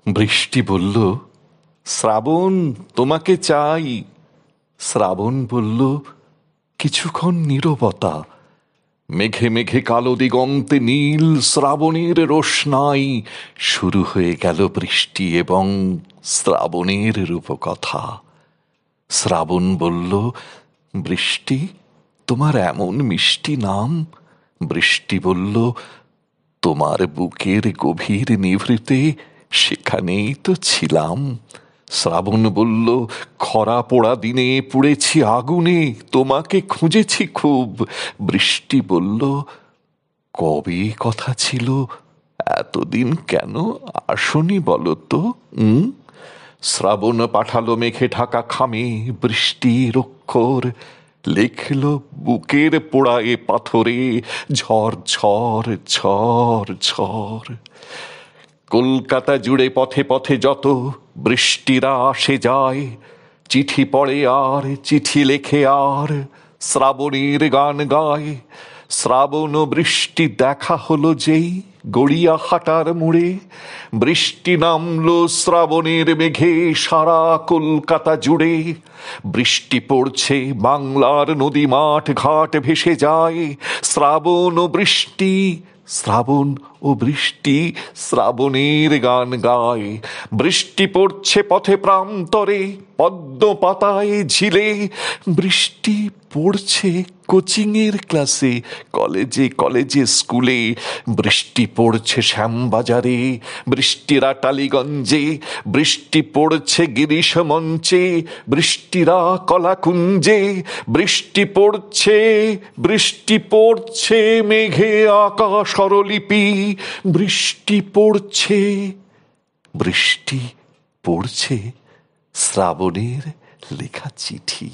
বৃষ্টি বলল, শ্রাবণ তোমাকে চাই। শ্রাবণ বলল, কিছুক্ষণ নীরবতা। মেঘে মেঘে কালো দিগন্তে নীল শ্রাবণের রোশনাই। শুরু হয়ে গেল বৃষ্টি এবং শ্রাবণের রূপকথা। শ্রাবণ বলল, বৃষ্টি তোমার এমন মিষ্টি নাম। বৃষ্টি বলল, তোমার বুকের গভীর নিভৃতে সেখানেই তো ছিলাম। শ্রাবণ বলল, খরা পোড়া দিনে পুড়েছি আগুনে, তোমাকে খুঁজেছি খুব। বৃষ্টি বলল, কবে কথা ছিল, এতদিন কেন আসনি বলো তো? শ্রাবণ পাঠালো মেঘে ঢাকা খামে বৃষ্টির অক্ষর, লিখল বুকের পোড়া এ পাথরে ঝড় ঝড় ঝড় ঝড়। কলকাতা জুড়ে পথে পথে যত বৃষ্টিরা আসে যায়, চিঠি পড়ে আর চিঠি লেখে আর শ্রাবণের গান গায়। শ্রাবণ ও বৃষ্টি দেখা হলো যেই গড়িয়া হাটার মোড়ে, বৃষ্টি নামলো শ্রাবণের মেঘে সারা কলকাতা জুড়ে। বৃষ্টি পড়ছে বাংলার নদী মাঠ ঘাট ভেসে যায়। শ্রাবণ ও বৃষ্টি, শ্রাবণ ও বৃষ্টি শ্রাবণের গান গায়। বৃষ্টি পড়ছে পথে প্রান্তরে পদ্ম পাতায় ঝিলে। বৃষ্টি পড়ছে কোচিংয়ের ক্লাসে কলেজে কলেজে স্কুলে। বৃষ্টি পড়ছে শ্যামবাজারে বৃষ্টিরা টালিগঞ্জে। বৃষ্টি পড়ছে গিরিশ মঞ্চে বৃষ্টিরা কলাকুঞ্জে। বৃষ্টি পড়ছে, বৃষ্টি পড়ছে মেঘে আঁকা স্বরলিপি। বৃষ্টি পড়ছে, বৃষ্টি পড়ছে শ্রাবণের লেখা চিঠি।